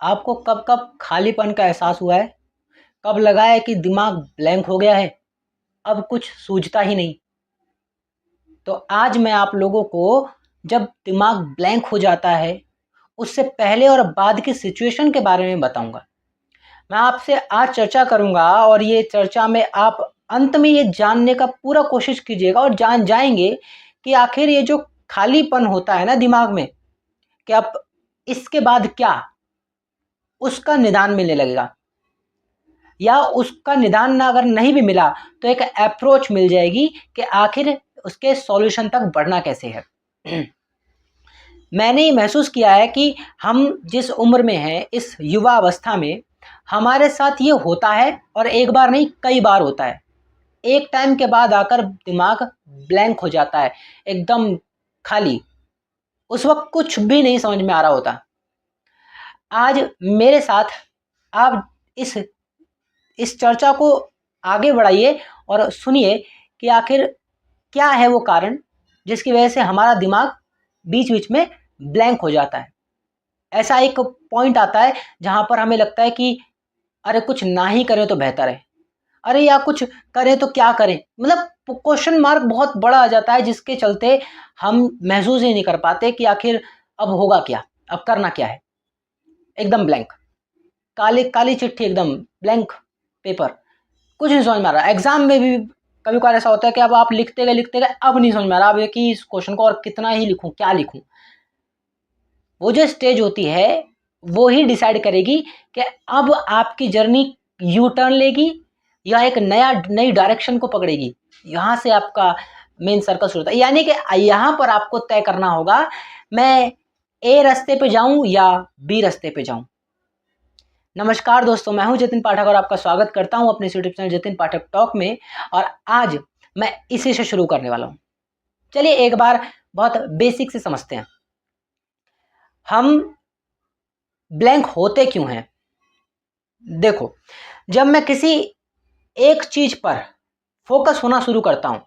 आपको कब कब खालीपन का एहसास हुआ है? कब लगा है कि दिमाग ब्लैंक हो गया है, अब कुछ सूझता ही नहीं? तो आज मैं आप लोगों को जब दिमाग ब्लैंक हो जाता है, उससे पहले और बाद की सिचुएशन के बारे में बताऊंगा। मैं आपसे आज चर्चा करूंगा और ये चर्चा में आप अंत में ये जानने का पूरा कोशिश कीजिएगा और जान जाएंगे कि आखिर ये जो खालीपन होता है ना दिमाग में, कि अब इसके बाद क्या, उसका निदान मिलने लगेगा, या उसका निदान ना अगर नहीं भी मिला तो एक अप्रोच मिल जाएगी कि आखिर उसके सॉल्यूशन तक बढ़ना कैसे है। मैंने ये महसूस किया है कि हम जिस उम्र में हैं, इस युवा अवस्था में हमारे साथ ये होता है, और एक बार नहीं कई बार होता है। एक टाइम के बाद आकर दिमाग ब्लैंक हो जाता है, एकदम खाली। उस वक्त कुछ भी नहीं समझ में आ रहा होता। आज मेरे साथ आप इस चर्चा को आगे बढ़ाइए और सुनिए कि आखिर क्या है वो कारण जिसकी वजह से हमारा दिमाग बीच बीच में ब्लैंक हो जाता है। ऐसा एक पॉइंट आता है जहां पर हमें लगता है कि अरे कुछ ना ही करें तो बेहतर है, अरे या कुछ करें तो क्या करें, मतलब क्वेश्चन मार्क बहुत बड़ा आ जाता है, जिसके चलते हम महसूस ही नहीं कर पाते कि आखिर अब होगा क्या, अब करना क्या है। एकदम ब्लैंक, काली काली चिट्ठी, एकदम ब्लैंक पेपर, कुछ नहीं समझ में आ रहा। एग्जाम में भी कभी कभार ऐसा होता है कि अब आप लिखते गए अब नहीं समझ में आ रहा, अब कि इस क्वेश्चन को और कितना ही लिखूं, क्या लिखूं। वो जो स्टेज होती है वो ही डिसाइड करेगी कि अब आपकी जर्नी यू टर्न लेगी या एक नई डायरेक्शन को पकड़ेगी। यहाँ से आपका मेन सर्कल शुरू होता है, यानी कि यहाँ पर आपको तय करना होगा मैं ए रास्ते पे जाऊं या बी रास्ते पे जाऊं। नमस्कार दोस्तों, मैं हूं जतिन पाठक और आपका स्वागत करता हूं अपने यूट्यूब चैनल जतिन पाठक टॉक में। और आज मैं इसी से शुरू करने वाला हूं। चलिए एक बार बहुत बेसिक से समझते हैं, हम ब्लैंक होते क्यों हैं। देखो, जब मैं किसी एक चीज पर फोकस होना शुरू करता हूं,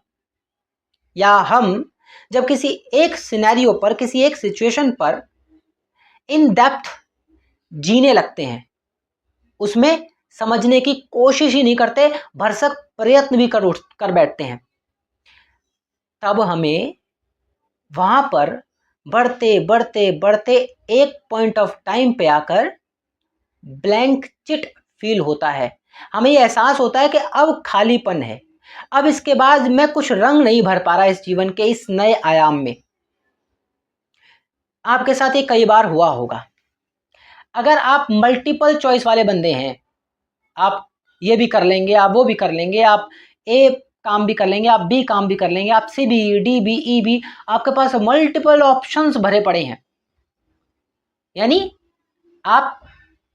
या हम जब किसी एक सिनेरियो पर, किसी एक सिचुएशन पर इन डेप्थ जीने लगते हैं, उसमें समझने की कोशिश ही नहीं करते, भरसक प्रयत्न भी कर बैठते हैं, तब हमें वहां पर बढ़ते बढ़ते बढ़ते एक पॉइंट ऑफ टाइम पे आकर ब्लैंक चिट फील होता है। हमें ये एहसास होता है कि अब खालीपन है, अब इसके बाद मैं कुछ रंग नहीं भर पा रहा इस जीवन के इस नए आयाम में। आपके साथ ये कई बार हुआ होगा। अगर आप मल्टीपल चॉइस वाले बंदे हैं, आप ये भी कर लेंगे, आप वो भी कर लेंगे, आप ए काम भी कर लेंगे, आप बी काम भी कर लेंगे, आप C B D B E B, आपके पास मल्टीपल ऑप्शंस भरे पड़े हैं, यानी आप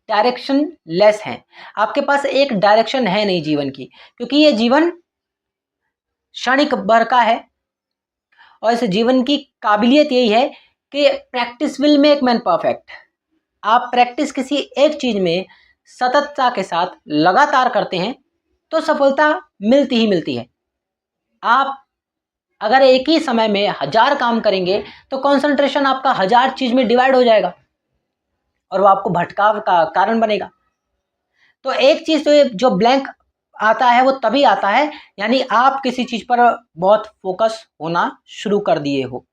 डायरेक्शन लेस हैं। आपके पास एक डायरेक्शन है नहीं जीवन की, क्योंकि ये जीवन क्षणिक भर का है। और इस जीवन की काबिलियत यही है कि practice will make man perfect. आप प्रैक्टिस किसी एक चीज में सततता के साथ लगातार करते हैं तो सफलता मिलती ही मिलती है। आप अगर एक ही समय में 1000 काम करेंगे तो कंसंट्रेशन आपका 1000 चीज में डिवाइड हो जाएगा और वो आपको भटकाव का कारण बनेगा। तो एक चीज तो जो ब्लैंक आता है वो तभी आता है, यानी आप किसी चीज पर बहुत फोकस होना शुरू कर दिए हो।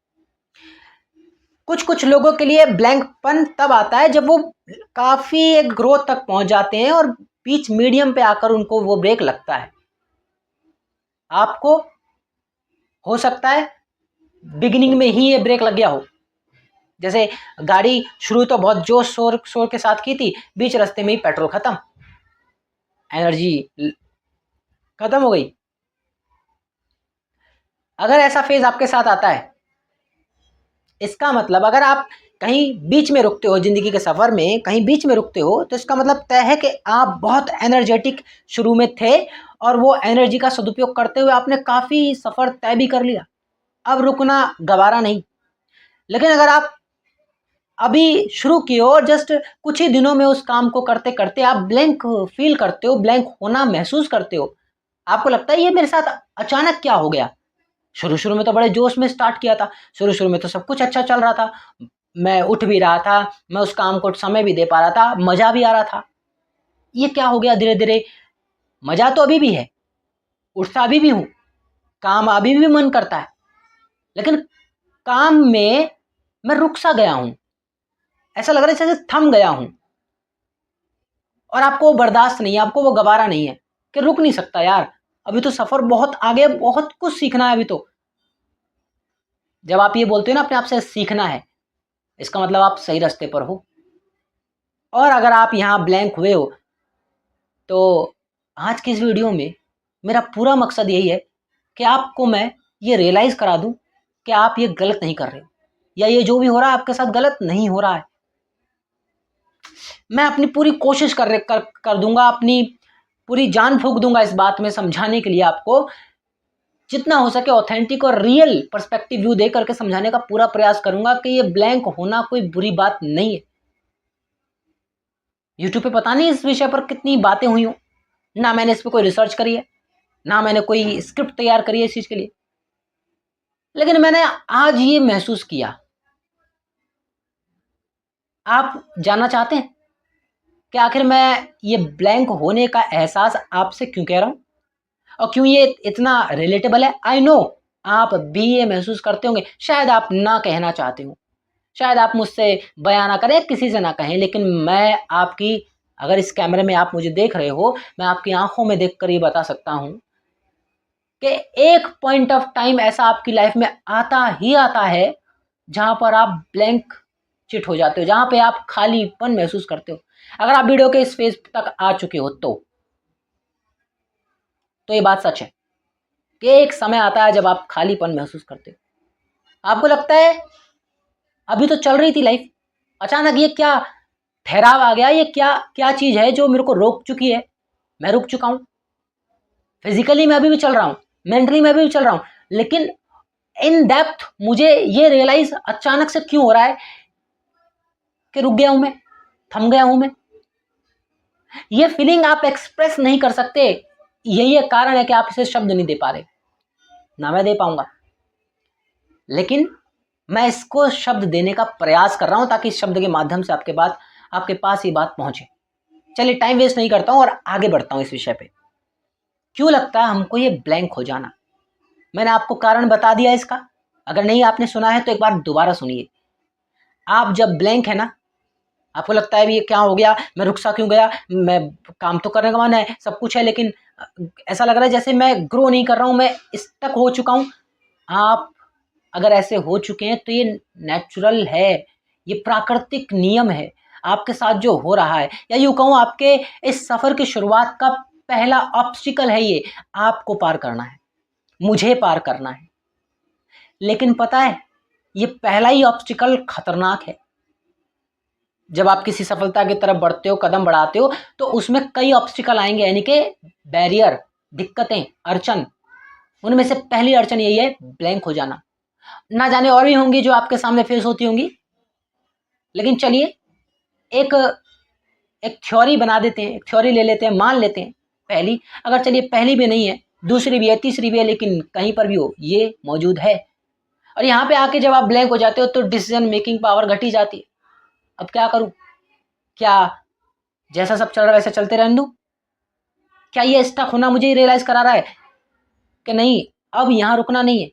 कुछ लोगों के लिए ब्लैंकपन तब आता है जब वो काफी एक ग्रोथ तक पहुंच जाते हैं और बीच मीडियम पे आकर उनको वो ब्रेक लगता है। आपको हो सकता है बिगिनिंग में ही ये ब्रेक लग गया हो। जैसे गाड़ी शुरू तो बहुत जोश शोर के साथ की थी, बीच रास्ते में ही पेट्रोल खत्म, एनर्जी खत्म हो गई। अगर ऐसा फेज आपके साथ आता है, इसका मतलब अगर आप कहीं बीच में रुकते हो, जिंदगी के सफर में कहीं बीच में रुकते हो, तो इसका मतलब तय है कि आप बहुत एनर्जेटिक शुरू में थे और वो एनर्जी का सदुपयोग करते हुए आपने काफी सफर तय भी कर लिया। अब रुकना गवारा नहीं। लेकिन अगर आप अभी शुरू किए हो और जस्ट कुछ ही दिनों में उस काम को करते करते आप ब्लैंक फील करते हो, ब्लैंक होना महसूस करते हो, आपको लगता है ये मेरे साथ अचानक क्या हो गया। शुरू में तो बड़े जोश में स्टार्ट किया था, शुरू में तो सब कुछ अच्छा चल रहा था, मैं उठ भी रहा था, मैं उस काम को समय भी दे पा रहा था, मज़ा भी आ रहा था। ये क्या हो गया धीरे धीरे? मज़ा तो अभी भी है, उठता अभी भी हूँ, काम अभी भी मन करता है, लेकिन काम में मैं रुक सा गया हूँ। ऐसा लग रहा है जैसे थम गया हूँ, और आपको वो बर्दाश्त नहीं है, आपको वो गवारा नहीं है कि रुक नहीं सकता यार, अभी तो सफ़र बहुत आगे, बहुत कुछ सीखना है अभी तो। जब आप ये बोलते हो ना अपने आप से सीखना है, इसका मतलब आप सही रास्ते पर हो। और अगर आप यहाँ ब्लैंक हुए हो, तो आज की इस वीडियो में मेरा पूरा मकसद यही है कि आपको मैं ये रियलाइज़ करा दूँ कि आप ये गलत नहीं कर रहे हो, या ये जो भी हो रहा है आपके साथ गलत नहीं हो रहा है। मैं अपनी पूरी कोशिश कर दूंगा, अपनी पूरी जान फूंक दूंगा इस बात में समझाने के लिए आपको, जितना हो सके ऑथेंटिक और रियल पर्सपेक्टिव व्यू दे करके समझाने का पूरा प्रयास करूंगा कि ये ब्लैंक होना कोई बुरी बात नहीं है। यूट्यूब पे पता नहीं इस विषय पर कितनी बातें हुई हो, ना मैंने इस पर कोई रिसर्च करी है, ना मैंने कोई स्क्रिप्ट तैयार करी है इस चीज़ के लिए, लेकिन मैंने आज ये महसूस किया। आप जानना चाहते हैं कि आखिर मैं ये ब्लैंक होने का एहसास आपसे क्यों कह रहा हूँ, और क्यों ये इतना रिलेटेबल है? आई नो आप भी ये महसूस करते होंगे, शायद आप ना कहना चाहते हो, शायद आप मुझसे बयां ना करें, किसी से ना कहें, लेकिन मैं आपकी, अगर इस कैमरे में आप मुझे देख रहे हो, मैं आपकी आंखों में देखकर ये बता सकता हूं कि एक पॉइंट ऑफ टाइम ऐसा आपकी लाइफ में आता ही आता है जहां पर आप ब्लैंक चिट हो जाते हो, जहां पे आप खालीपन महसूस करते हो। अगर आप वीडियो के इस फेज तक आ चुके हो तो ये बात सच है कि एक समय आता है जब आप खालीपन महसूस करते हो। आपको लगता है अभी तो चल रही थी लाइफ, अचानक ये क्या ठहराव आ गया, ये क्या क्या चीज़ है जो मेरे को रोक चुकी है? मैं रुक चुका हूँ, फिजिकली मैं अभी भी चल रहा हूँ, मेंटली मैं अभी भी चल रहा हूँ, लेकिन इन डेप्थ मुझे ये रियलाइज अचानक से क्यों हो रहा है कि रुक गया हूँ मैं, थम गया हूँ मैं। ये फीलिंग आप एक्सप्रेस नहीं कर सकते, यही एक कारण है कि आप इसे शब्द नहीं दे पा रहे, ना मैं दे पाऊंगा, लेकिन मैं इसको शब्द देने का प्रयास कर रहा हूं ताकि इस शब्द के माध्यम से आपके पास ये बात पहुंचे। चलिए टाइम वेस्ट नहीं करता हूं और आगे बढ़ता हूं इस विषय पे। क्यों लगता है हमको ये ब्लैंक हो जाना? मैंने आपको कारण बता दिया इसका, अगर नहीं आपने सुना है तो एक बार दोबारा सुनिए। आप जब ब्लैंक है ना, आपको लगता है भी ये क्या हो गया, मैं रुक सा क्यों गया, मैं काम तो करने का मन है, सब कुछ है, लेकिन ऐसा लग रहा है जैसे मैं ग्रो नहीं कर रहा हूं, मैं स्टक हो चुका हूं। आप अगर ऐसे हो चुके हैं तो ये नेचुरल है, ये प्राकृतिक नियम है आपके साथ जो हो रहा है, या यूँ कहूँ आपके इस सफ़र की शुरुआत का पहला ऑब्स्टिकल है, ये आपको पार करना है, मुझे पार करना है। लेकिन पता है ये पहला ही ऑब्स्टिकल खतरनाक है। जब आप किसी सफलता की तरफ बढ़ते हो, कदम बढ़ाते हो, तो उसमें कई ऑब्स्टिकल आएंगे, यानी कि बैरियर, दिक्कतें, अड़चन। उनमें से पहली अड़चन यही है ब्लैंक हो जाना। ना जाने और भी होंगी जो आपके सामने फेस होती होंगी, लेकिन चलिए एक एक थ्योरी बना देते हैं, एक थ्योरी ले लेते हैं, मान लेते हैं पहली, अगर चलिए पहली भी नहीं है, दूसरी भी है, तीसरी भी है, लेकिन कहीं पर भी हो ये मौजूद है। और यहाँ पे आके जब आप ब्लैंक हो जाते हो तो डिसीजन मेकिंग पावर घटी जाती है। अब क्या करूँ? क्या जैसा सब चल रहा है वैसे चलते रहने दूँ? क्या ये स्टक होना मुझे रियलाइज करा रहा है कि नहीं, अब यहाँ रुकना नहीं है,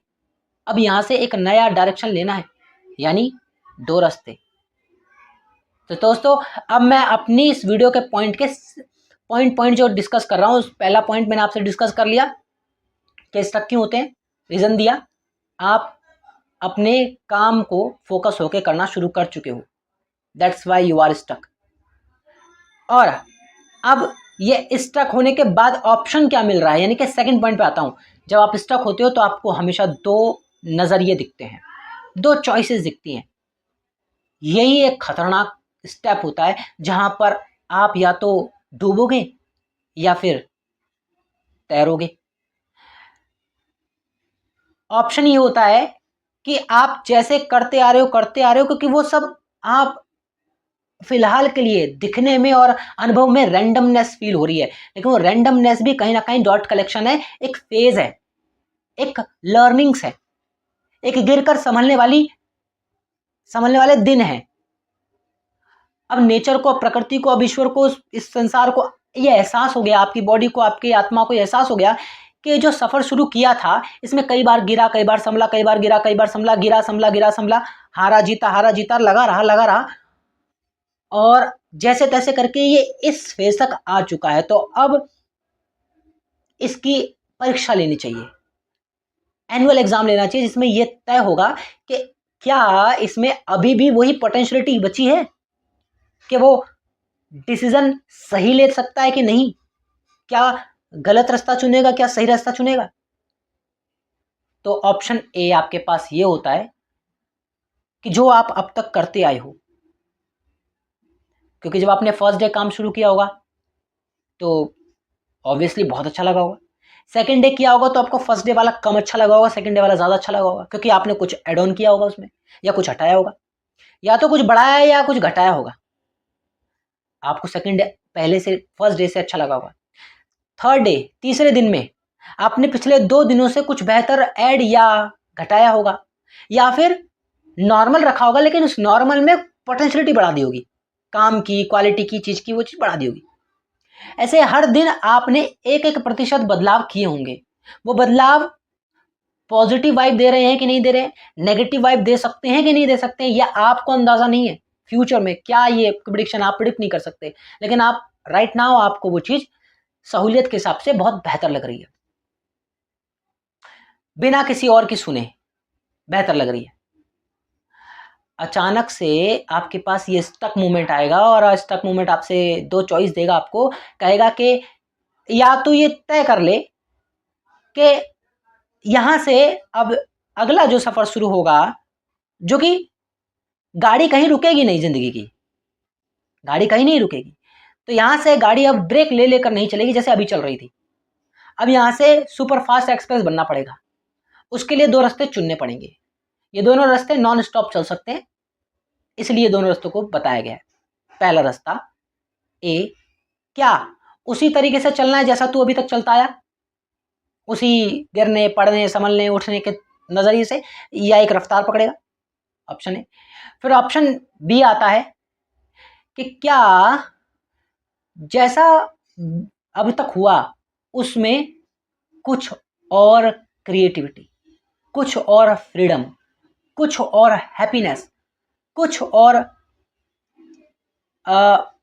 अब यहाँ से एक नया डायरेक्शन लेना है, यानी दो रास्ते। तो दोस्तों अब मैं अपनी इस वीडियो के पॉइंट जो डिस्कस कर रहा हूँ, पहला पॉइंट मैंने आपसे डिस्कस कर लिया कि स्टक क्यों होते हैं, रीज़न दिया, आप अपने काम को फोकस होके करना शुरू कर चुके हो, that's why you are stuck. और अब ये स्टक होने के बाद ऑप्शन क्या मिल रहा है, यानी कि सेकंड पॉइंट पे आता हूँ। जब आप स्टक होते हो तो आपको हमेशा दो नज़रिए दिखते हैं, दो चॉइसेस दिखती हैं। यही एक खतरनाक स्टेप होता है जहां पर आप या तो डूबोगे या फिर तैरोगे। ऑप्शन ये होता है कि आप जैसे करते आ रहे हो, क्योंकि वो सब आप फिलहाल के लिए दिखने में और अनुभव में रैंडमनेस फील हो रही है, लेकिन वो रैंडमनेस भी कहीं ना कहीं डॉट कलेक्शन है, एक फेज है, एक लर्निंग्स है, एक गिरकर संभलने वाली संभलने वाले दिन हैं। अब नेचर को, अब प्रकृति को, अब ईश्वर को, इस संसार को ये एहसास हो गया, आपकी बॉडी को, आपकी आत्मा को एहसास हो गया कि जो सफर शुरू किया था इसमें कई बार गिरा, कई बार संभला, कई बार गिरा, कई बार संभला, गिरा संभला, गिरा संभला, हारा जीता लगा रहा और जैसे तैसे करके ये इस फेज तक आ चुका है। तो अब इसकी परीक्षा लेनी चाहिए, एनुअल एग्जाम लेना चाहिए, जिसमें यह तय होगा कि क्या इसमें अभी भी वही पोटेंशियलिटी बची है कि वो डिसीजन सही ले सकता है कि नहीं, क्या गलत रास्ता चुनेगा, क्या सही रास्ता चुनेगा। तो ऑप्शन ए आपके पास ये होता है कि जो आप अब तक करते आए हो, क्योंकि जब आपने फर्स्ट डे काम शुरू किया होगा तो ऑब्वियसली बहुत अच्छा लगा होगा, सेकंड डे किया होगा तो आपको फर्स्ट डे वाला कम अच्छा लगा होगा, सेकंड डे वाला ज़्यादा अच्छा लगा होगा, क्योंकि आपने कुछ एड ऑन किया होगा उसमें, या कुछ हटाया होगा, या तो कुछ बढ़ाया है या कुछ घटाया होगा। आपको सेकंड डे पहले से, फर्स्ट डे से अच्छा लगा होगा। थर्ड डे, तीसरे दिन में आपने पिछले 2 दिनों से कुछ बेहतर ऐड या घटाया होगा, या फिर नॉर्मल रखा होगा लेकिन उस नॉर्मल में पोटेंशियलिटी बढ़ा दी होगी, काम की, क्वालिटी की, चीज़ की, वो चीज़ बढ़ा दी होगी। ऐसे हर दिन आपने 1% बदलाव किए होंगे। वो बदलाव पॉजिटिव वाइब दे रहे हैं कि नहीं दे रहे हैं, नेगेटिव वाइब दे सकते हैं कि नहीं दे सकते हैं, यह आपको अंदाजा नहीं है। फ्यूचर में क्या ये प्रेडिक्शन आप प्रिडिक्ट नहीं कर सकते, लेकिन आप राइट नाउ आपको वो चीज़ सहूलियत के हिसाब से बहुत बेहतर लग रही है, बिना किसी और की सुने बेहतर लग रही है। अचानक से आपके पास ये स्टक मूवमेंट आएगा और स्टक मूवमेंट आपसे 2 चॉइस देगा, आपको कहेगा कि या तो ये तय कर ले कि यहाँ से अब अगला जो सफ़र शुरू होगा, जो कि गाड़ी कहीं रुकेगी नहीं, ज़िंदगी की गाड़ी कहीं नहीं रुकेगी, तो यहाँ से गाड़ी अब ब्रेक ले लेकर नहीं चलेगी जैसे अभी चल रही थी। अब यहाँ से सुपर फास्ट एक्सप्रेस बनना पड़ेगा, उसके लिए 2 रास्ते चुनने पड़ेंगे। ये दोनों रास्ते नॉन स्टॉप चल सकते हैं, इसलिए दोनों रास्तों को बताया गया है। पहला रास्ता ए, क्या उसी तरीके से चलना है जैसा तू अभी तक चलता आया, उसी गिरने, पड़ने, संभलने, उठने के नज़रिए से, या एक रफ्तार पकड़ेगा, ऑप्शन ए। फिर ऑप्शन बी आता है कि क्या जैसा अभी तक हुआ उसमें कुछ और क्रिएटिविटी, कुछ और फ्रीडम, कुछ और हैप्पीनेस, कुछ और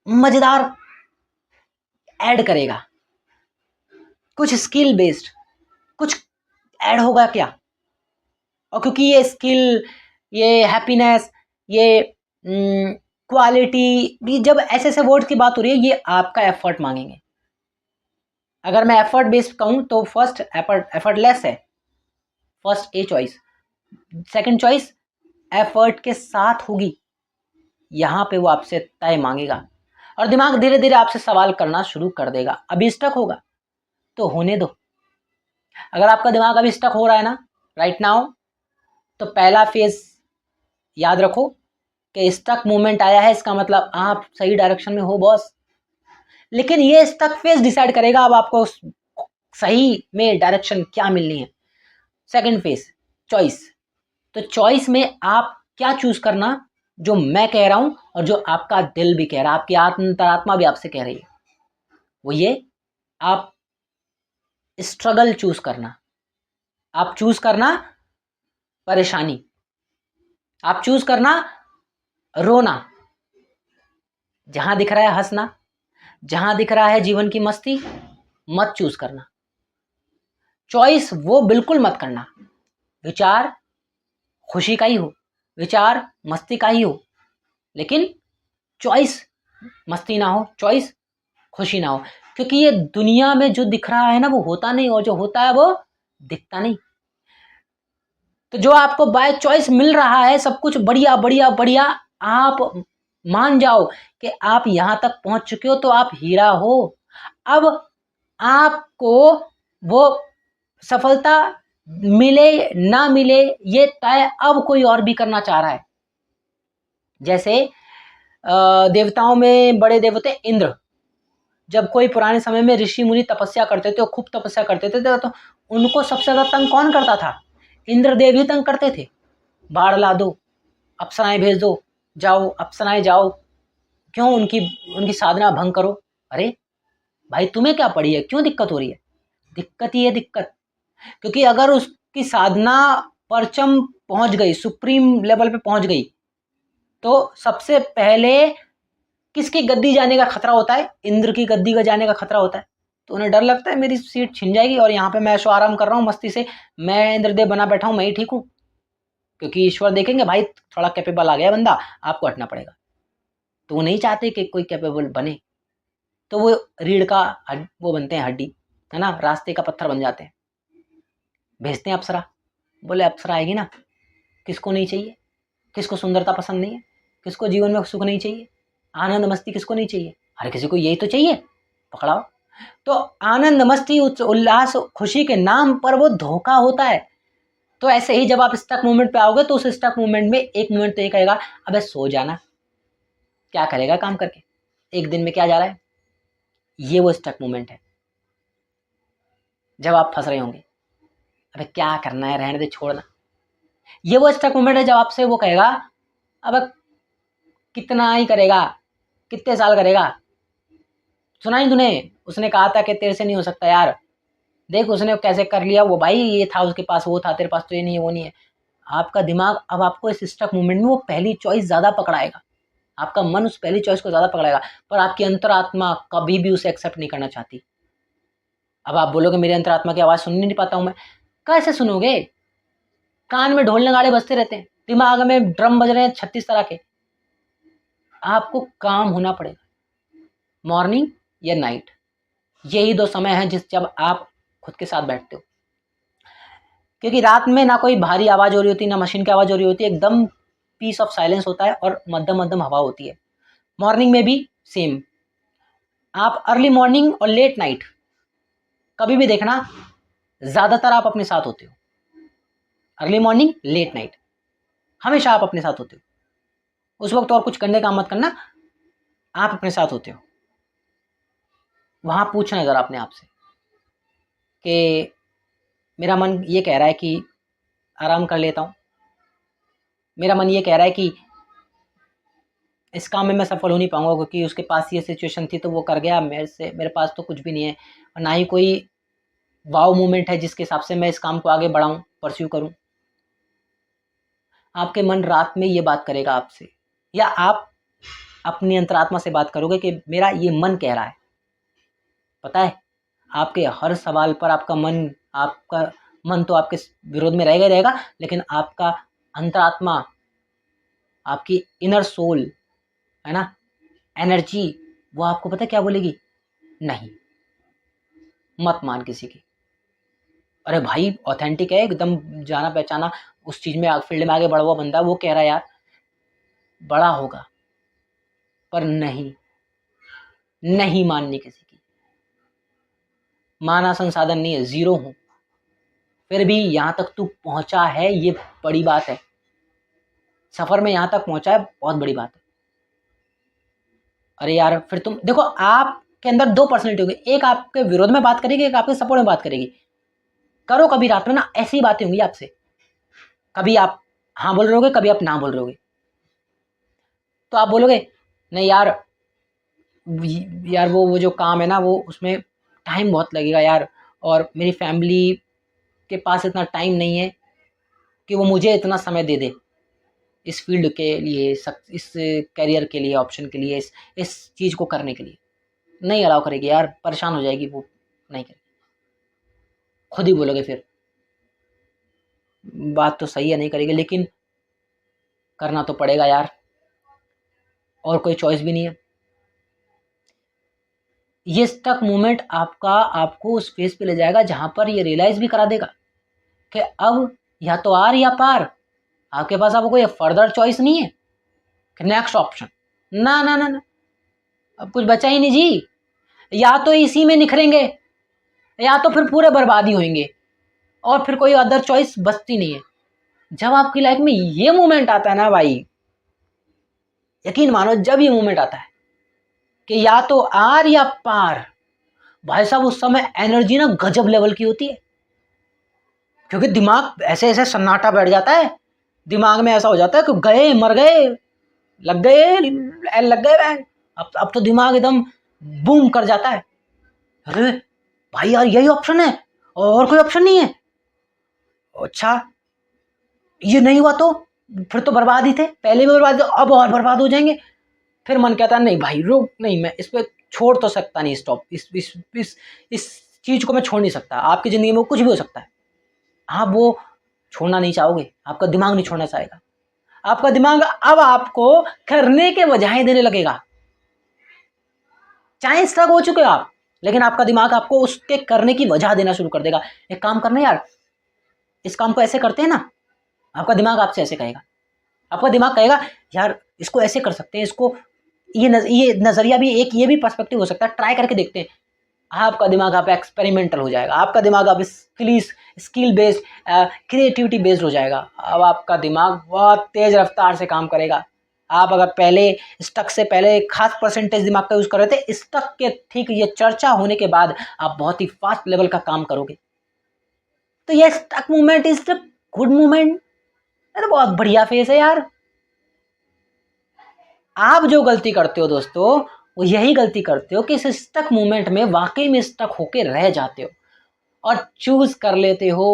मज़ेदार ऐड करेगा, कुछ स्किल बेस्ड कुछ ऐड होगा क्या। और क्योंकि ये स्किल, ये हैप्पीनेस, ये क्वालिटी, जब ऐसे ऐसे वर्ड की बात हो रही है, ये आपका एफर्ट मांगेंगे। अगर मैं एफर्ट बेस्ड कहूँ तो फर्स्ट एफर्टलेस है, first a choice. Second choice effort के साथ होगी, यहाँ पे वो आपसे तय मांगेगा और दिमाग धीरे धीरे आपसे सवाल करना शुरू कर देगा। अभी स्टक होगा तो होने दो। अगर आपका दिमाग अभी स्टक हो रहा है ना राइट नाउ, तो पहला फेज याद रखो कि स्टक मूवमेंट आया है, इसका मतलब आप सही डायरेक्शन में हो बॉस। लेकिन ये स्टक फेज डिसाइड करेगा अब आपको सही में डायरेक्शन क्या मिलनी है। सेकंड फेज चॉइस, तो चॉइस में आप क्या चूज करना, जो मैं कह रहा हूं और जो आपका दिल भी कह रहा है, आपकी अंतरात्मा भी आपसे कह रही है, वो ये आप स्ट्रगल चूज करना, आप चूज करना परेशानी, आप चूज करना रोना, जहां दिख रहा है हंसना, जहां दिख रहा है जीवन की मस्ती, मत चूज करना। चॉइस वो बिल्कुल मत करना। विचार खुशी का ही हो, विचार मस्ती का ही हो, लेकिन चॉइस मस्ती ना हो, चॉइस खुशी ना हो, क्योंकि ये दुनिया में जो दिख रहा है ना वो होता नहीं, और जो होता है वो दिखता नहीं। तो जो आपको बाय चॉइस मिल रहा है सब कुछ बढ़िया बढ़िया बढ़िया, आप मान जाओ कि आप यहां तक पहुंच चुके हो तो आप हीरा हो। अब आपको वो सफलता मिले ना मिले ये तय अब कोई और भी करना चाह रहा है। जैसे देवताओं में बड़े देवते इंद्र, जब कोई पुराने समय में ऋषि मुनि तपस्या करते थे, खूब तपस्या करते थे, तो उनको सबसे ज़्यादा तंग कौन करता था? इंद्रदेव ही तंग करते थे। बाढ़ ला दो, अप्सराएं भेज दो, जाओ अप्सराएं जाओ, क्यों उनकी साधना भंग करो। अरे भाई तुम्हें क्या पड़ी है, क्यों दिक्कत हो रही है? दिक्कत ही है दिक्कत, क्योंकि अगर उसकी साधना परचम पहुंच गई, सुप्रीम लेवल पे पहुंच गई, तो सबसे पहले किसकी गद्दी जाने का खतरा होता है? इंद्र की गद्दी का जाने का खतरा होता है। तो उन्हें डर लगता है मेरी सीट छिन जाएगी और यहाँ पे मैं ऐशो आराम कर रहा हूँ मस्ती से, मैं इंद्रदेव बना बैठा हूँ, मैं ही ठीक हूँ। क्योंकि ईश्वर देखेंगे भाई थोड़ा कैपेबल आ गया बंदा, आपको हटना पड़ेगा। तो वो नहीं चाहते कि कोई कैपेबल बने, तो वो रीढ़ का वो बनते हैं हड्डी, है ना, रास्ते का पत्थर बन जाते हैं। भेजते हैं अप्सरा, बोले अप्सरा आएगी ना, किसको नहीं चाहिए? किसको सुंदरता पसंद नहीं है? किसको जीवन में सुख नहीं चाहिए? आनंद मस्ती किसको नहीं चाहिए? हर किसी को यही तो चाहिए, पकड़ाओ। तो आनंद मस्ती उल्लास खुशी के नाम पर वो धोखा होता है। तो ऐसे ही जब आप स्टक मूवमेंट पे आओगे तो उस स्टक मूवमेंट में एक मूवमेंट तो ये कहेगा अबे सो जाना, क्या करेगा काम करके, एक दिन में क्या जा रहा है। ये वो स्टक मूवमेंट है जब आप फंस रहे होंगे, अबे क्या करना है, रहने दे, छोड़ना। ये वो स्टक मूवमेंट है जब आपसे वो कहेगा अब कितना ही करेगा, कितने साल करेगा। सुना ही तूने, उसने कहा था कि तेरे से नहीं हो सकता यार, देख उसने कैसे कर लिया, वो भाई ये था उसके पास, वो था, तेरे पास तो ये नहीं है, वो नहीं है। आपका दिमाग अब आपको इस स्टक मूवमेंट में वो पहली चॉइस ज़्यादा पकड़ाएगा, आपका मन उस पहली चॉइस को ज़्यादा पकड़ाएगा, पर आपकी अंतरात्मा कभी भी उसे एक्सेप्ट नहीं करना चाहती। अब आप बोलोगे मेरी अंतरात्मा की आवाज़ सुन नहीं पाता हूँ मैं, कैसे सुनोगे? कान में ढोल नगाड़े बजते रहते हैं, दिमाग में ड्रम बज रहे हैं 36 तरह के। आपको काम होना पड़ेगा, मॉर्निंग या नाइट, यही दो समय हैं जब आप खुद के साथ बैठते हो। क्योंकि रात में ना कोई भारी आवाज़ हो रही होती, ना मशीन की आवाज़ हो रही होती, एकदम पीस ऑफ साइलेंस होता है और मध्यम मध्यम हवा होती है। मॉर्निंग में भी सेम, आप अर्ली मॉर्निंग और लेट नाइट कभी भी देखना, ज़्यादातर आप अपने साथ होते हो। अर्ली मॉर्निंग लेट नाइट हमेशा आप अपने साथ होते हो, उस वक्त और कुछ करने का मत करना, आप अपने साथ होते हो। वहाँ पूछना ज़रा अपने आप से कि मेरा मन ये कह रहा है कि आराम कर लेता हूँ, मेरा मन ये कह रहा है कि इस काम में मैं सफल हो नहीं पाऊंगा क्योंकि उसके पास ये सिचुएशन थी तो वो कर गया, मेरे पास तो कुछ भी नहीं है, और ना ही कोई वाव मूवमेंट है जिसके हिसाब से मैं इस काम को आगे बढ़ाऊं, परस्यू करूं। आपके मन रात में ये बात करेगा आपसे, या आप अपनी अंतरात्मा से बात करोगे कि मेरा ये मन कह रहा है। पता है आपके हर सवाल पर आपका मन तो आपके विरोध में रहेगा ही रहेगा, लेकिन आपका अंतरात्मा, आपकी इनर सोल है ना, एनर्जी, वो आपको पता है क्या बोलेगी? नहीं, मत मान किसी की। अरे भाई ऑथेंटिक है, एकदम जाना पहचाना, उस चीज़ में फील्ड में आगे बढ़ा हुआ बंदा, वो कह रहा है यार बड़ा होगा, पर नहीं, नहीं माननी किसी की। माना संसाधन नहीं है, जीरो हूँ, फिर भी यहाँ तक तू पहुँचा है, ये बड़ी बात है। सफ़र में यहाँ तक पहुँचा है, बहुत बड़ी बात है। अरे यार फिर तुम देखो, आपके अंदर दो पर्सनैलिटी होगी, एक आपके विरोध में बात करेगी, एक आपके सपोर्ट में बात करेगी। करो कभी रात में ना ऐसी बातें होंगी आपसे, कभी आप हाँ बोल रहे होगे, कभी आप ना बोल रहे होगे। तो आप बोलोगे नहीं यार वो जो काम है ना, वो उसमें टाइम बहुत लगेगा यार, और मेरी फैमिली के पास इतना टाइम नहीं है कि वो मुझे इतना समय दे दे इस फील्ड के लिए, इस करियर के लिए, ऑप्शन के लिए, इस चीज़ को करने के लिए। नहीं अलाउ करेगी यार, परेशान हो जाएगी वो, नहीं करेगी। खुद ही बोलोगे फिर बात तो सही है, नहीं करेगी, लेकिन करना तो पड़ेगा यार, और कोई चॉइस भी नहीं है। ये स्टक मोमेंट आपको उस फेज पे ले जाएगा जहां पर ये रियलाइज भी करा देगा कि अब या तो आर या पार, आपके पास अब कोई फर्दर चॉइस नहीं है कि नेक्स्ट ऑप्शन, ना ना ना ना, अब कुछ बचा ही नहीं जी। या तो इसी में निखरेंगे, या तो फिर पूरे बर्बादी होंगे, और फिर कोई अदर चॉइस बचती नहीं है। जब आपकी लाइफ में ये मोमेंट आता है ना भाई, यकीन मानो जब ये मोमेंट आता है कि या तो आर या पार, भाई साहब उस समय एनर्जी ना गजब लेवल की होती है, क्योंकि दिमाग ऐसे ऐसे सन्नाटा बैठ जाता है दिमाग में ऐसा हो जाता है कि गए, मर गए, लग गए। अब तो दिमाग एकदम बूम कर जाता है, अरे भाई यार यही ऑप्शन है और कोई ऑप्शन नहीं है, अच्छा ये नहीं हुआ तो फिर तो बर्बाद ही थे, पहले भी बर्बाद थे, अब और बर्बाद हो जाएंगे। फिर मन कहता नहीं भाई रुक, नहीं मैं इस पे छोड़ तो सकता नहीं, स्टॉप, इस चीज को मैं छोड़ नहीं सकता। आपकी जिंदगी में कुछ भी हो सकता है, आप वो छोड़ना नहीं चाहोगे, आपका दिमाग नहीं छोड़ना चाहेगा। आपका दिमाग अब आपको करने के बजाय देने लगेगा। चाहे स्ट्रक हो चुके हो आप, लेकिन आपका दिमाग आपको उसके करने की वजह देना शुरू कर देगा। एक काम करना यार, इस काम को ऐसे करते हैं ना, आपका दिमाग आपसे ऐसे कहेगा। आपका दिमाग कहेगा यार इसको ऐसे कर सकते हैं, इसको ये नजरिया भी एक, ये भी पर्सपेक्टिव हो सकता है, ट्राई करके देखते हैं। आपका दिमाग आप एक्सपेरिमेंटल हो जाएगा, आपका दिमाग आप स्किल बेस्ड, क्रिएटिविटी बेस्ड हो जाएगा। अब आपका दिमाग बहुत तेज रफ्तार से काम करेगा। आप अगर पहले स्टक से पहले खास परसेंटेज दिमाग का यूज कर रहे थे, स्टक के ठीक ये चर्चा होने के बाद आप बहुत ही फास्ट लेवल का काम करोगे। तो ये stuck movement is the good movement, तो बहुत बढ़िया फेस है यार। आप जो गलती करते हो दोस्तों, वो यही गलती करते हो कि इस स्टक मूवमेंट में वाकई में स्टक होके रह जाते हो और चूज कर लेते हो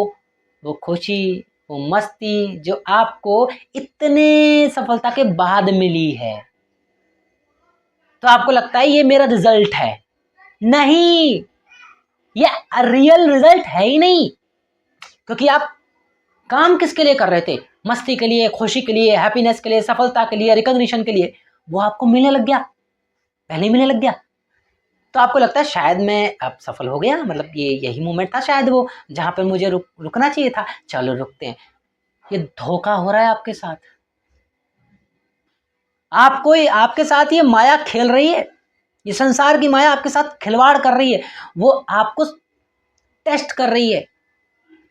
वो खुशी, वो मस्ती जो आपको इतने सफलता के बाद मिली है। तो आपको लगता है ये मेरा रिजल्ट है, नहीं, ये रियल रिजल्ट है ही नहीं। क्योंकि आप काम किसके लिए कर रहे थे, मस्ती के लिए, खुशी के लिए, हैप्पीनेस के लिए, सफलता के लिए, रिकॉग्निशन के लिए, वो आपको मिलने लग गया, पहले मिलने लग गया। तो आपको लगता है शायद मैं अब सफल हो गया, मतलब ये यही मोमेंट था शायद वो जहां पर मुझे रुकना चाहिए था, चलो रुकते हैं। ये धोखा हो रहा है आपके साथ। आपको आपके साथ ये माया खेल रही है, ये संसार की माया आपके साथ खिलवाड़ कर रही है। वो आपको टेस्ट कर रही है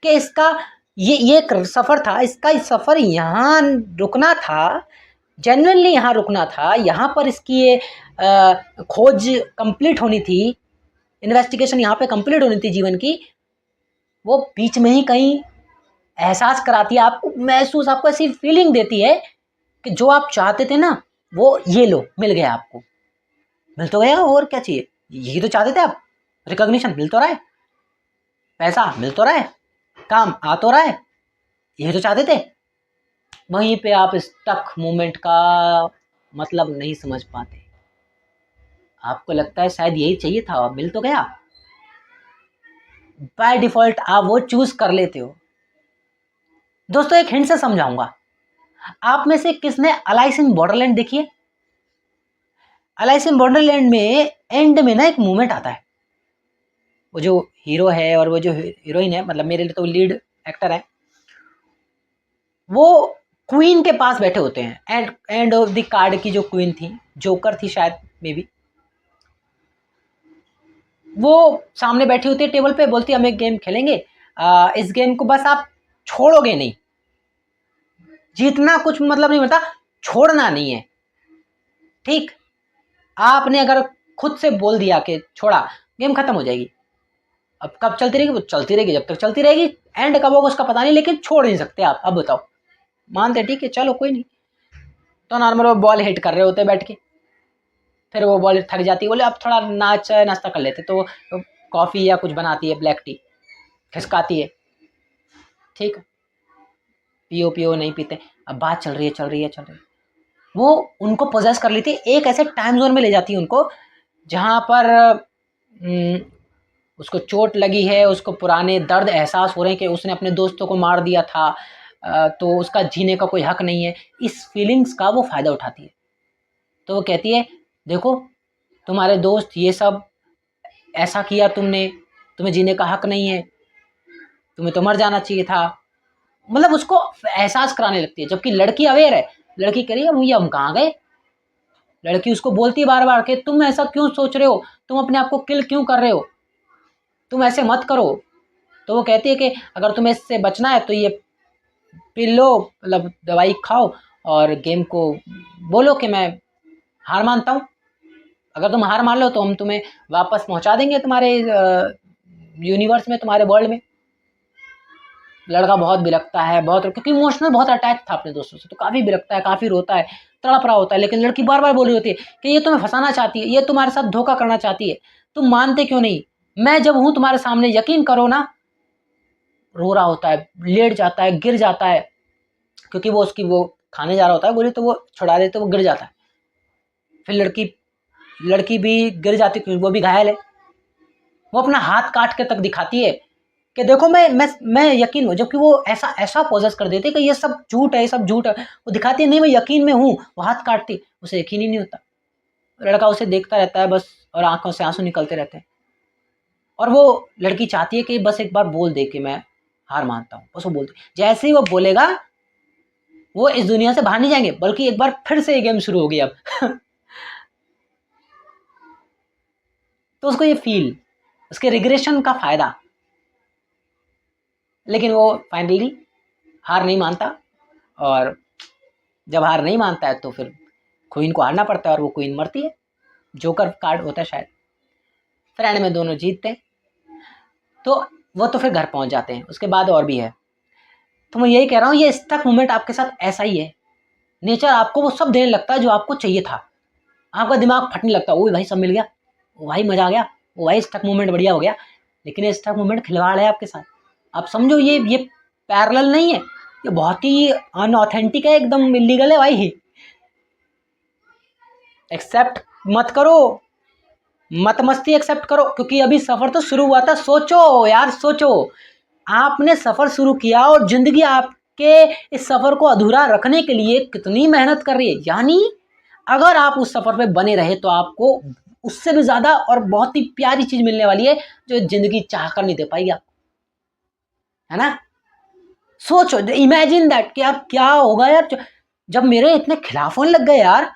कि इसका ये एक सफर था, इसका सफर यहाँ रुकना था, जेन्युइनली यहाँ रुकना था, यहाँ पर इसकी ये खोज कंप्लीट होनी थी, इन्वेस्टिगेशन यहाँ पे कंप्लीट होनी थी जीवन की। वो बीच में ही कहीं एहसास कराती है आपको, महसूस, आपको ऐसी फीलिंग देती है कि जो आप चाहते थे ना, वो ये लो मिल गया आपको, मिल तो गया, और क्या चाहिए, यही तो चाहते थे आप, रिकॉग्निशन मिल तो रहा है, पैसा मिल तो रहा है, काम आ तो रहा है, यही तो चाहते थे। वहीं पे आप स्टक मोमेंट का मतलब नहीं समझ पाते, आपको लगता है शायद यही चाहिए था, मिल तो गया, बाय डिफॉल्ट आप वो चूज कर लेते हो। दोस्तों एक हिंट से समझाऊंगा, आप में से किसने अलाइस इन बॉर्डरलैंड देखी है? अलाइस इन बॉर्डरलैंड में एंड में ना एक मूवमेंट आता है, वो जो हीरो है और वो जो हीरोइन है, मतलब मेरे लिए तो लीड एक्टर है, वो क्वीन के पास बैठे होते हैं, एंड ऑफ द कार्ड की जो क्वीन थी, जोकर थी शायद मे बी, वो सामने बैठी होती है टेबल पे, बोलती है हम एक गेम खेलेंगे, इस गेम को बस आप छोड़ोगे नहीं, जीतना कुछ मतलब नहीं होता, छोड़ना नहीं है, ठीक। आपने अगर खुद से बोल दिया कि छोड़ा, गेम खत्म हो जाएगी। अब कब चलती रहेगी? वो चलती रहेगी जब तक चलती रहेगी, एंड कब होगा उसका पता नहीं, लेकिन छोड़ नहीं सकते आप। अब बताओ, मानते ठीक है, चलो कोई नहीं, तो नॉर्मल वो बॉल हिट कर रहे होते बैठ के, फिर वो बॉल थक जाती है, बोले अब थोड़ा नाश्ता कर लेते, तो कॉफ़ी या कुछ बनाती है, ब्लैक टी खिसकाती है, ठीक, पियो पियो, नहीं पीते। अब बात चल रही है, वो उनको पोजेस कर लेती है, एक ऐसे टाइम जोन में ले जाती है उनको जहाँ पर उसको चोट लगी है, उसको पुराने दर्द एहसास हो रहे हैं कि उसने अपने दोस्तों को मार दिया था, तो उसका जीने का कोई हक नहीं है। इस फीलिंग्स का वो फ़ायदा उठाती है। तो वो कहती है देखो तुम्हारे दोस्त ये सब ऐसा किया तुमने, तुम्हें जीने का हक नहीं है, तुम्हें तो मर जाना चाहिए था, मतलब उसको एहसास कराने लगती है। जबकि लड़की अवेयर है, लड़की कह रही है भैया हम कहाँ गए, लड़की उसको बोलती है बार बार कि तुम ऐसा क्यों सोच रहे हो, तुम अपने आप को किल क्यों कर रहे हो, तुम ऐसे मत करो। तो वो कहती है कि अगर तुम्हें इससे बचना है तो ये पी लो, मतलब दवाई खाओ, और गेम को बोलो कि मैं हार मानता हूँ। अगर तुम हार मान लो तो हम तुम्हें वापस पहुंचा देंगे तुम्हारे यूनिवर्स में, तुम्हारे वर्ल्ड में। लड़का बहुत बिलखता है, बहुत, क्योंकि इमोशनल बहुत अटैच था अपने दोस्तों से, तो काफ़ी बिलखता है, काफ़ी रोता है, तड़प रहा होता है, लेकिन लड़की बार बार बोल रही होती है कि ये तुम्हें फंसाना चाहती है, ये तुम्हारे साथ धोखा करना चाहती है, तुम मानते क्यों नहीं, मैं जब हूँ तुम्हारे सामने, यकीन करो ना। रो रहा होता है, लेट जाता है, गिर जाता है, क्योंकि वो उसकी वो खाने जा रहा होता है गोली, तो वो छुड़ा देते, वो गिर जाता है। फिर लड़की भी गिर जाती है, क्योंकि वो भी घायल है। वो अपना हाथ काट के तक दिखाती है कि देखो मैं यकीन हूँ, जबकि वो ऐसा ऐसा पोजेस कर देते कि ये सब झूठ है, ये सब झूठ है। वो दिखाती है नहीं मैं यकीन में हूँ, वो हाथ काटती, उसे यकीन ही नहीं होता। लड़का उसे देखता रहता है बस, और आंखों से आंसू निकलते रहते हैं। और वो लड़की चाहती है कि बस एक बार बोल दे कि मैं हार मानता हूँ, बस वो बोल दे। जैसे ही वो बोलेगा, वो इस दुनिया से बाहर नहीं जाएंगे, बल्कि एक बार फिर से ये गेम शुरू होगी अब। तो उसको ये फील, उसके रिग्रेशन का फायदा, लेकिन वो फाइनली हार नहीं मानता। और जब हार नहीं मानता है तो फिर क्वीन को हारना पड़ता है, और वो क्वीन मरती है। जोकर कार्ड होता है शायद। फिर एंड में दोनों जीतते हैं। तो वो तो फिर घर पहुंच जाते हैं। उसके बाद और भी है। तो मैं यही कह रहा हूँ, ये स्टक मोमेंट आपके साथ ऐसा ही है। नेचर आपको वो सब देने लगता है जो आपको चाहिए था। आपका दिमाग फटने लगता है, ओ भाई सब मिल गया, ओ भाई मजा आ गया, ओ भाई स्टक मोमेंट बढ़िया हो गया। लेकिन ये स्टक मोमेंट खिलवाड़ है आपके साथ। आप समझो ये पैरेलल नहीं है, ये बहुत ही अनऑथेंटिक है, एकदम इलीगल है भाई। एक्सेप्ट मत करो, मत मस्ती एक्सेप्ट करो, क्योंकि अभी सफर तो शुरू हुआ था। सोचो यार, सोचो, आपने सफर शुरू किया और जिंदगी आपके इस सफर को अधूरा रखने के लिए कितनी मेहनत कर रही है। यानी अगर आप उस सफर पे बने रहे तो आपको उससे भी ज्यादा और बहुत ही प्यारी चीज मिलने वाली है, जो जिंदगी चाह कर नहीं दे पाएगी आपको, है ना। सोचो, इमेजिन दैट कि यार क्या होगा यार जब मेरे इतने खिलाफ होने लग गए यार,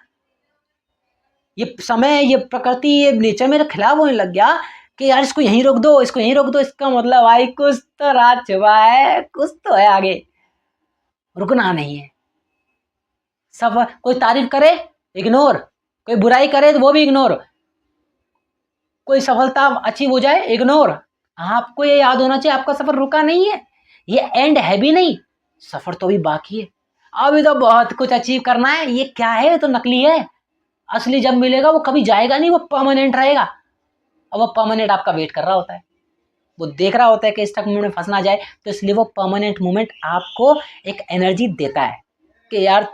ये समय, ये प्रकृति, ये नेचर मेरे खिलाफ होने लग गया कि यार इसको यहीं रोक दो, इसको यहीं रोक दो। इसका मतलब भाई कुछ तो राज छुपा है, कुछ तो है आगे, रुकना नहीं है। सब कोई तारीफ करे इग्नोर, कोई बुराई करे तो वो भी इग्नोर, कोई सफलता अचीव हो जाए इग्नोर। आपको ये याद होना चाहिए, आपका सफर रुका नहीं है, ये एंड है भी नहीं, सफर तो भी बाकी है। अभी तो बहुत कुछ अचीव करना है। ये क्या है, ये तो नकली है। असली जब मिलेगा वो कभी जाएगा नहीं, वो परमानेंट रहेगा। और वो परमानेंट आपका वेट कर रहा होता है, वो देख रहा होता है कि इस तक में फंस ना जाए। तो इसलिए वो परमानेंट मूवमेंट आपको एक एनर्जी देता है कि यार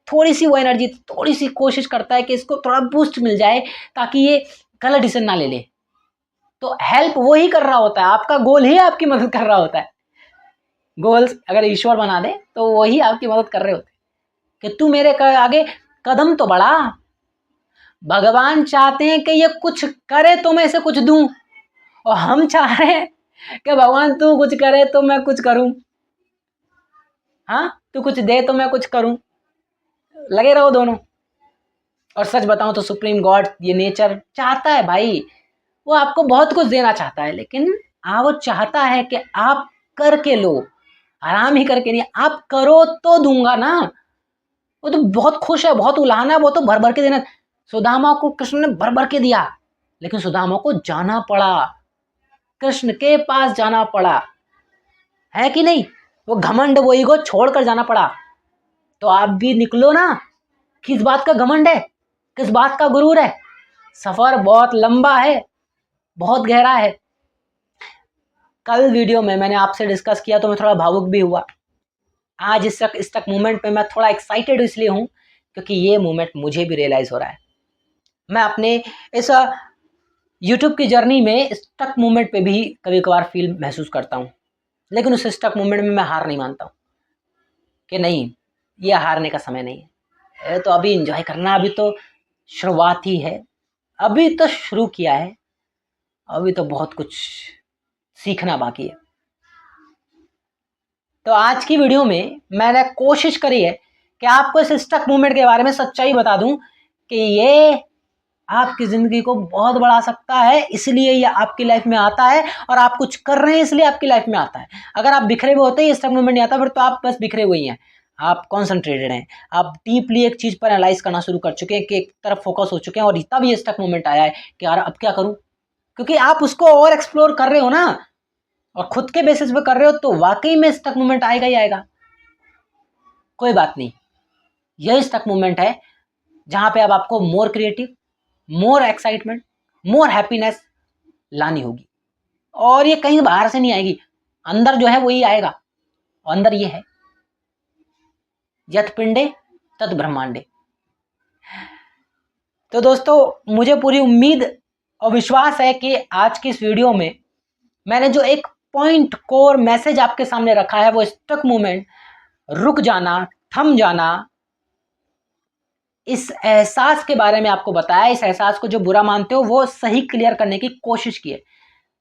थोड़ी सी वो एनर्जी, थोड़ी सी कोशिश करता है कि इसको थोड़ा बूस्ट मिल जाए, ताकि ये गलत डिसीजन ना ले ले। तो हेल्प वो ही कर रहा होता है, आपका गोल ही आपकी मदद कर रहा होता है। गोल्स अगर ईश्वर बना दे तो वही आपकी मदद कर रहे होते हैं कि तू मेरे आगे कदम तो बढ़ा। भगवान चाहते हैं कि ये कुछ करे तो मैं इसे कुछ दूं, और हम चाह रहे हैं कि भगवान तू कुछ करे तो मैं कुछ करूं। हाँ, तू कुछ दे तो मैं कुछ करूं, लगे रहो दोनों। और सच बताऊं तो सुप्रीम गॉड, ये नेचर चाहता है भाई, वो आपको बहुत कुछ देना चाहता है, लेकिन वो चाहता है कि आप करके लो, आराम ही करके नहीं, आप करो तो दूंगा ना। वो तो बहुत खुश है, बहुत उलाहना है, वो तो भर भर के देना। सुदामा को कृष्ण ने भर भर के दिया, लेकिन सुदामा को जाना पड़ा, कृष्ण के पास जाना पड़ा, है कि नहीं। वो घमंड, वो ईगो छोड़कर जाना पड़ा। तो आप भी निकलो ना, किस बात का घमंड है, किस बात का गुरूर है। सफर बहुत लंबा है, बहुत गहरा है। कल वीडियो में मैंने आपसे डिस्कस किया तो मैं थोड़ा भावुक भी हुआ। आज इस तक मोमेंट पे मैं थोड़ा एक्साइटेड इसलिए हूँ क्योंकि ये मोमेंट मुझे भी रियलाइज हो रहा है। मैं अपने इस यूट्यूब की जर्नी में स्टक मोमेंट पे भी कभी कभार फील महसूस करता हूँ, लेकिन उस स्टक मोमेंट में मैं हार नहीं मानता हूँ कि नहीं, ये हारने का समय नहीं है, तो अभी इंजॉय करना, अभी तो शुरुआत ही है, अभी तो शुरू किया है, अभी तो बहुत कुछ सीखना बाकी है। तो आज की वीडियो में मैंने कोशिश करी है कि आपको इस स्टक मूवमेंट के बारे में सच्चाई बता दूं कि ये आपकी ज़िंदगी को बहुत बढ़ा सकता है, इसलिए ये आपकी लाइफ में आता है, और आप कुछ कर रहे हैं इसलिए आपकी लाइफ में आता है। अगर आप बिखरे हुए होते, ये स्टक मूवमेंट नहीं आता, फिर तो आप बस बिखरे हुए ही हैं। आप कॉन्सेंट्रेटेड हैं, आप डीपली एक चीज़ पर एनालाइज करना शुरू कर चुके हैं, कि एक तरफ फोकस हो चुके हैं, और तब ये स्टक मूवमेंट आया है कि यार अब क्या करूँ, क्योंकि आप उसको और एक्सप्लोर कर रहे हो ना। और खुद के बेसिस पे कर रहे हो तो वाकई में स्टक मोमेंट आएगा ही आएगा। कोई बात नहीं, यही स्टक मोमेंट है जहां पे अब आपको मोर क्रिएटिव, मोर एक्साइटमेंट, मोर हैप्पीनेस लानी होगी। और ये कहीं बाहर से नहीं आएगी, अंदर जो है वही आएगा। अंदर ये है, यत पिंडे तत् ब्रह्मांडे। तो दोस्तों मुझे पूरी उम्मीद और विश्वास है कि आज की इस वीडियो में मैंने जो एक पॉइंट कोर मैसेज आपके सामने रखा है वो स्टक मोमेंट, रुक जाना, थम जाना, इस एहसास के बारे में आपको बताया। इस एहसास को जो बुरा मानते हो वो सही क्लियर करने की कोशिश की है।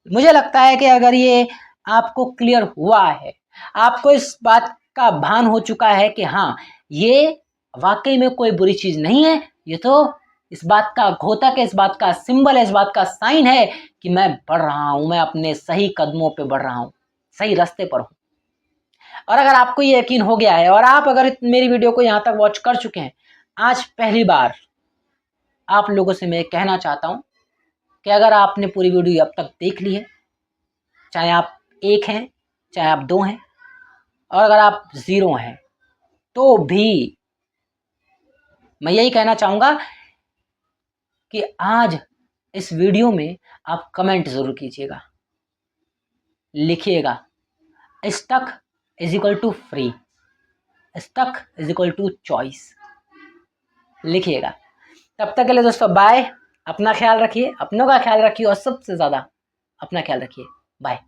मुझे लगता है कि अगर ये आपको क्लियर हुआ है, आपको इस बात का भान हो चुका है कि हाँ ये वाकई में कोई बुरी चीज नहीं है, ये तो इस बात का घोतक है, इस बात का सिंबल है, इस बात का साइन है कि मैं बढ़ रहा हूं, मैं अपने सही कदमों पे बढ़ रहा हूं, सही रास्ते पर हूं। और अगर आपको ये यकीन हो गया है और आप अगर मेरी वीडियो को यहां तक वॉच कर चुके हैं, आज पहली बार आप लोगों से मैं कहना चाहता हूं कि अगर आपने पूरी वीडियो अब तक देख ली है, चाहे आप 1 हैं, चाहे आप 2 हैं, और अगर आप 0 हैं, तो भी मैं यही कहना चाहूंगा कि आज इस वीडियो में आप कमेंट जरूर कीजिएगा, लिखिएगा stuck is equal to free, stuck is equal to choice, लिखिएगा। तब तक के लिए दोस्तों बाय, अपना ख्याल रखिए, अपनों का ख्याल रखिए और सबसे ज़्यादा अपना ख्याल रखिए। बाय।